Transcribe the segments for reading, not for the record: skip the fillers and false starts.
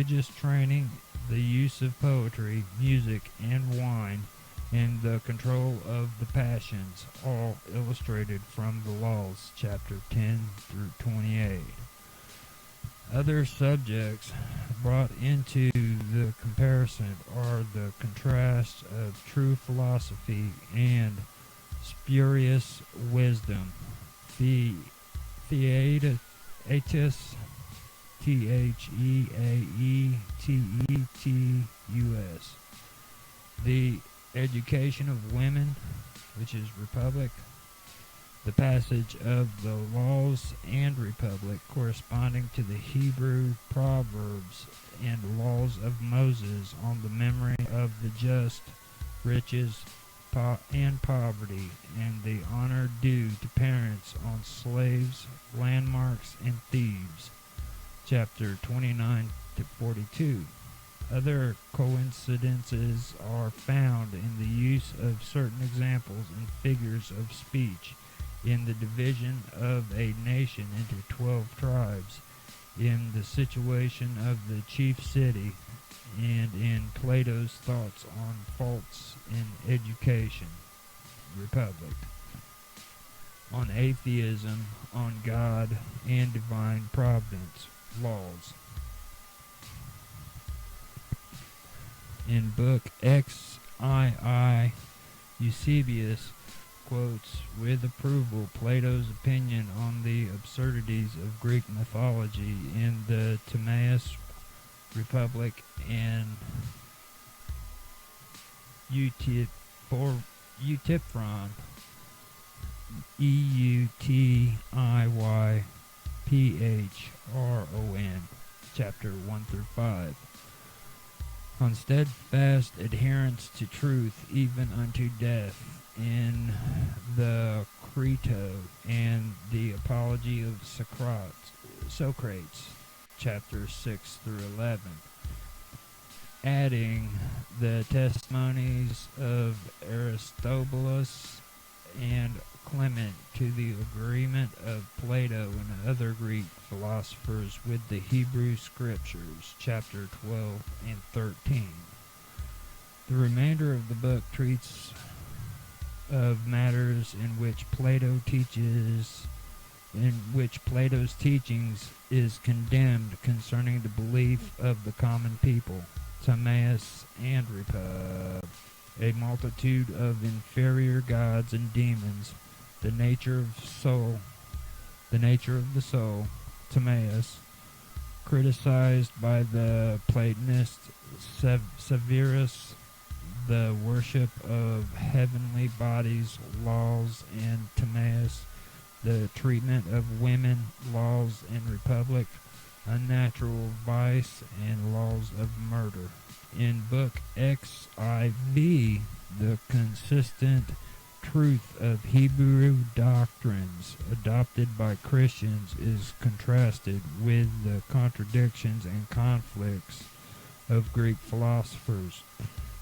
religious training, the use of poetry, music, and wine, and the control of the passions, all illustrated from the Laws, chapter 10 through 28. Other subjects brought into the comparison are the contrast of true philosophy and spurious wisdom, theaetus, Theaetetus, the education of women, which is republic, the passage of the laws and republic corresponding to the Hebrew proverbs and laws of Moses on the memory of the just, riches, and poverty, and the honor due to parents on slaves, landmarks, and thieves, chapter 29 to 42. Other coincidences are found in the use of certain examples and figures of speech, in the division of a nation into 12 tribes, in the situation of the chief city, and in Plato's thoughts on faults in education, republic, on atheism, on God and divine providence, laws. In book XII, Eusebius quotes with approval Plato's opinion on the absurdities of Greek mythology in the Timaeus Republic and Euthyphron, Eutiyphron, chapter 1 through 5. On steadfast adherence to truth even unto death, in the Crito and the Apology of Socrates, chapter 6 through 11, adding the testimonies of Aristobulus and Clement to the agreement of Plato and other Greek philosophers with the Hebrew Scriptures, chapter 12 and 13. The remainder of the book treats of matters in which Plato's teachings is condemned concerning the belief of the common people, Timaeus and Republic, a multitude of inferior gods and demons, the nature of the soul, Timaeus, criticized by the Platonist Severus, the worship of heavenly bodies, laws, and Timaeus, the treatment of women, laws and republic, unnatural vice, and laws of murder. In book XIV, the consistent truth of Hebrew doctrines adopted by Christians is contrasted with the contradictions and conflicts of Greek philosophers,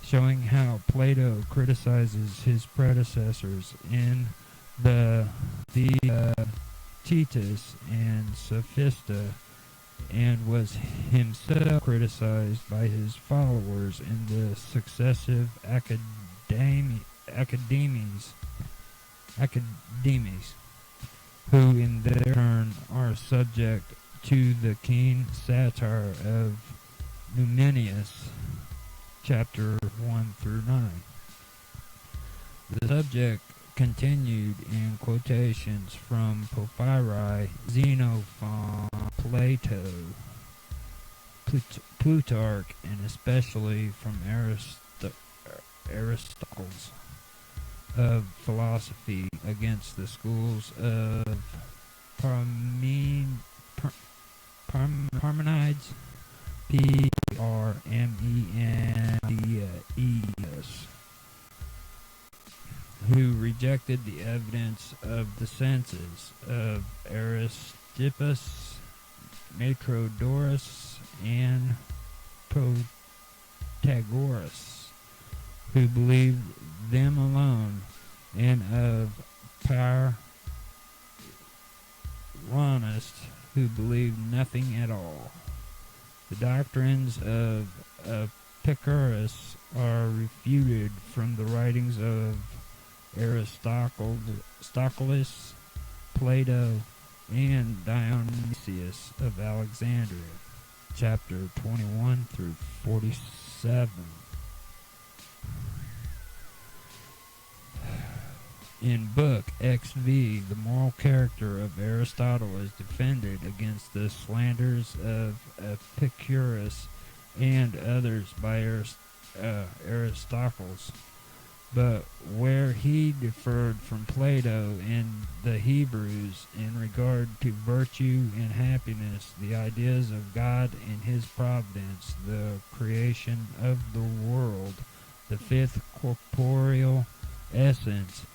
showing how Plato criticizes his predecessors in the Theaetetus and Sophista, and was himself criticized by his followers in the successive academies, who in their turn are subject to the keen satire of Numenius, chapter 1 through 9. The subject continued in quotations from Porphyry, Xenophon, Plato, Plutarch, and especially from Aristotle's of philosophy against the schools of Parmenides, Parmenides, who rejected the evidence of the senses of Aristippus, Metrodorus, and Protagoras, who believed them alone, and of Pyrrhonists, who believed nothing at all. The doctrines of Epicurus are refuted from the writings of Aristotle's, Plato, and Dionysius of Alexandria, chapter 21 through 47. In Book XV, the moral character of Aristotle is defended against the slanders of Epicurus and others by Aristotle. But where he differed from Plato and the Hebrews in regard to virtue and happiness, the ideas of God and his providence, the creation of the world, the fifth corporeal essence,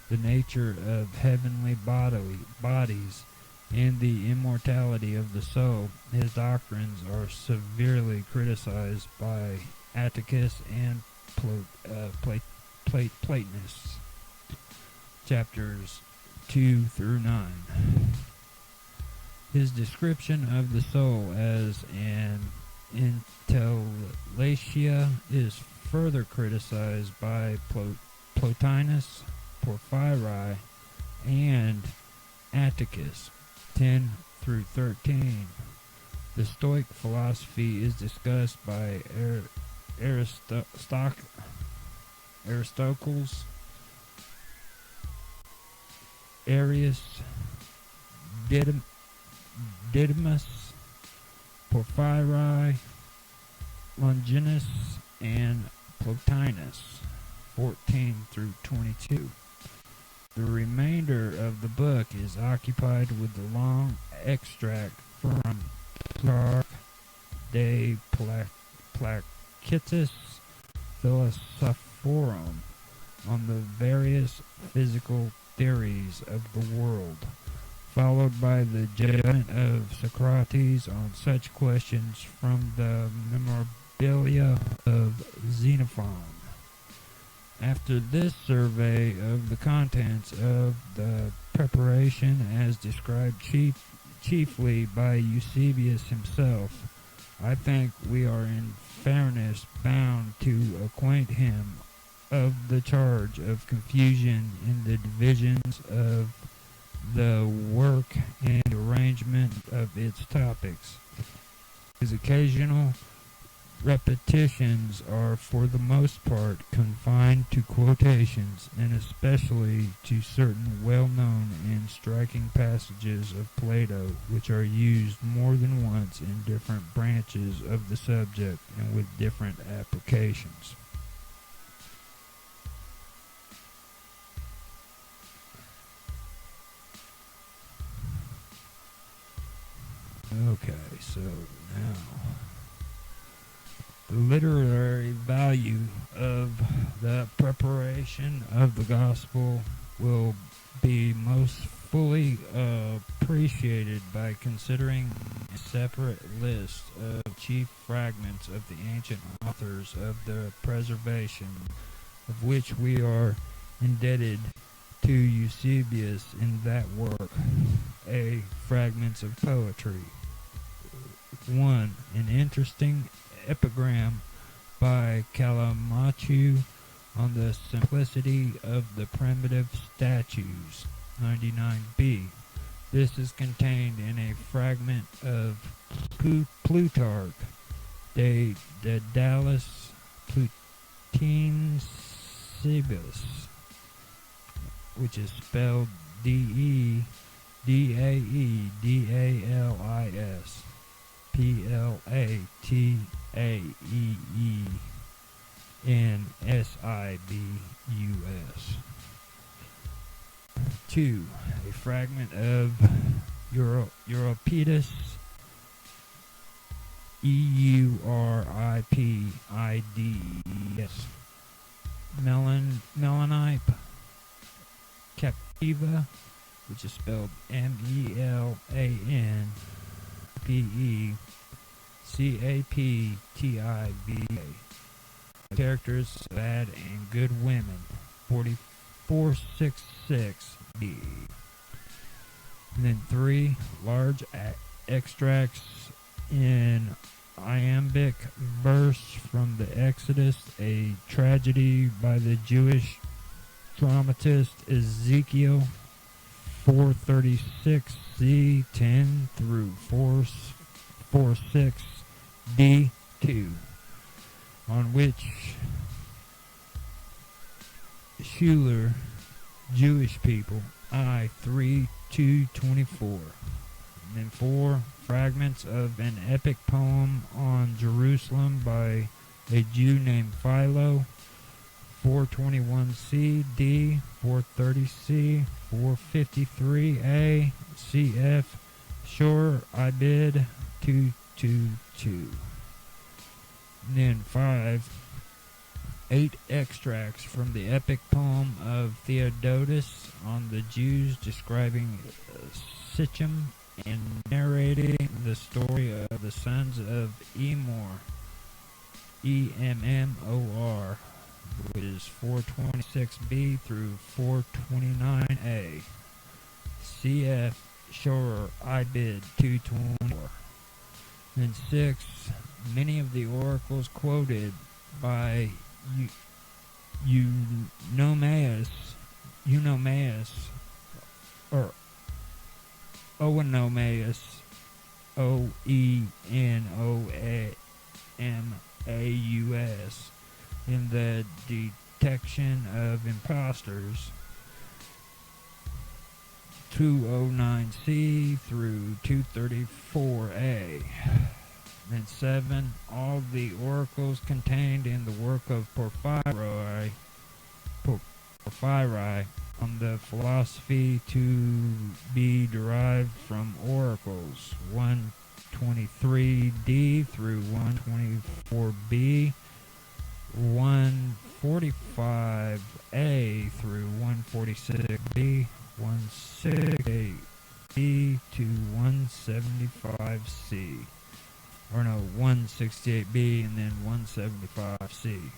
the nature of heavenly bodies, and the immortality of the soul, his doctrines are severely criticized by Atticus and Platonists, chapters 2 through 9. His description of the soul as an intellitia is further criticized by Plotinus, Porphyry, and Atticus, 10 through 13. The Stoic philosophy is discussed by Aristotle's, Arius, Didymus, Porphyry, Longinus, and Plotinus, 14 through 22. The remainder of the book is occupied with the long extract from Plutarch de Placitis Philosophorum on the various physical theories of the world, followed by the judgment of Socrates on such questions from the memorabilia of Xenophon. After this survey of the contents of the preparation as described chiefly by Eusebius himself, I think we are in fairness bound to acquaint him of the charge of confusion in the divisions of the work and arrangement of its topics. His occasional repetitions are for the most part confined to quotations, and especially to certain well-known and striking passages of Plato, which are used more than once in different branches of the subject and with different applications. Okay, so now the literary value of the preparation of the gospel will be most fully appreciated by considering a separate list of chief fragments of the ancient authors of the preservation, of which we are indebted to Eusebius in that work, A. Fragments of Poetry. 1. An interesting epigram by Calamachu on the simplicity of the primitive statues, 99b. This is contained in a fragment of Plutarch de Dallas Plutinibus, which is spelled Dedaedalis, Plataeensibus. 2. A fragment of Euripides, Euripides, Melanipe Captiva, which is spelled Melanpecaptiva. Characters of bad and good women, 4466b. And then 3 large extracts in iambic verse from the Exodus, a tragedy by the Jewish dramatist Ezekiel 436c 10 through 446d2, on which Schuler, Jewish people, I 3:224. And then 4 fragments of an epic poem on Jerusalem by a Jew named Philo, 421c, D, 430c, 453a, CF, Shor, Ibid, 222. And then 8 extracts from the epic poem of Theodotus on the Jews describing Sichem and narrating the story of the sons of Emor, Emmor, which is 426b through 429a. CF Shor Ibid 224. And 6. Many of the oracles quoted by Eunomaus, or Oenomaus, Oenoamaus, in the detection of impostors, 209c through 234a. And 7. All the oracles contained in the work of Porphyry on the philosophy to be derived from oracles, 123d through 124b, 145a through 146b, 168b to 175c. Or no, 168b and then 175c.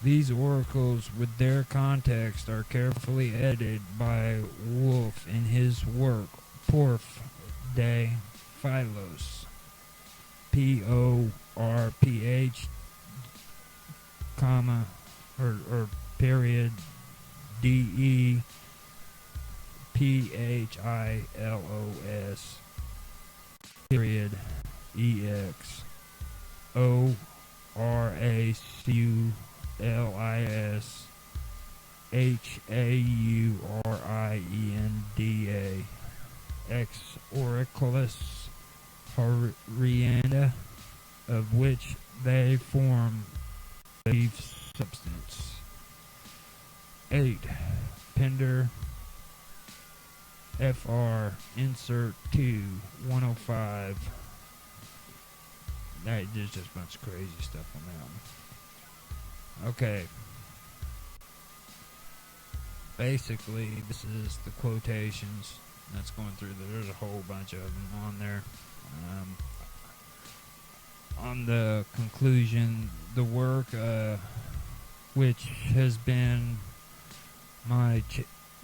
These oracles, with their context, are carefully edited by Wolff in his work Porph de Philos, Porph, comma, or period, DE, PHILOS, period, EX, ORACULIS, HAURIENDA, ex auriculis horrenda, of which they form the chief substance. 8. Pender FR insert 2 105. There's just a bunch of crazy stuff on that one. Okay. Basically, this is the quotations that's going through there. There's a whole bunch of them on there. On the conclusion, the work, which has been my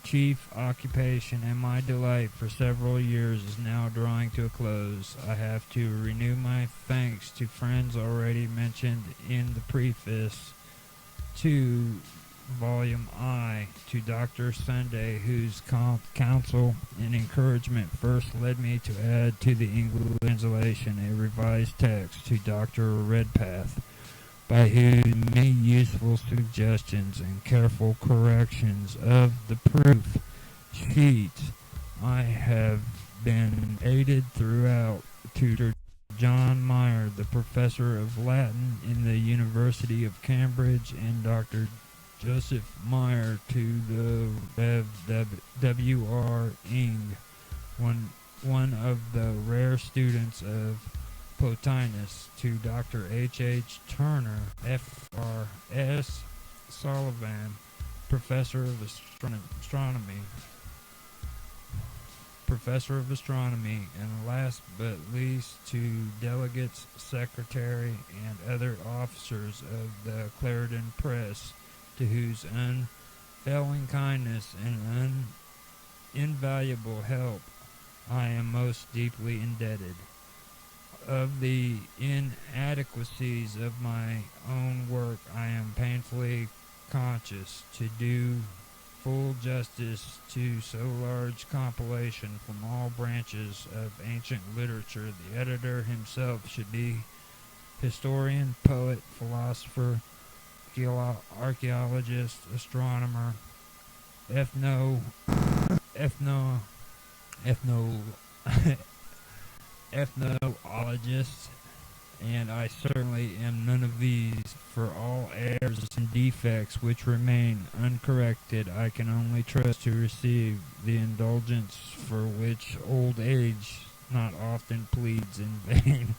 chief occupation and my delight for several years, is now drawing to a close. I have to renew my thanks to friends already mentioned in the preface to Volume I, to Dr. Sunday, whose counsel and encouragement first led me to add to the English translation a revised text, to Dr. Redpath, by whose many useful suggestions and careful corrections of the proof sheet I have been aided throughout, to John Meyer, the professor of Latin in the University of Cambridge, and Dr. Joseph Meyer, to the W.R. Ing, one of the rare students of Plotinus, to Dr. H.H. Turner, F.R.S. Sullivan, professor of astronomy, and last but least to delegates, secretary, and other officers of the Clarendon Press, to whose unfailing kindness and invaluable help I am most deeply indebted. of the inadequacies of my own work, I am painfully conscious to do full justice to so large compilation from all branches of ancient literature. The editor himself should be historian, poet, philosopher, archaeologist, astronomer, ethno, ethno, ethno, ethnologist, and I certainly am none of these. For all errors and defects which remain uncorrected, I can only trust to receive the indulgence for which old age not often pleads in vain.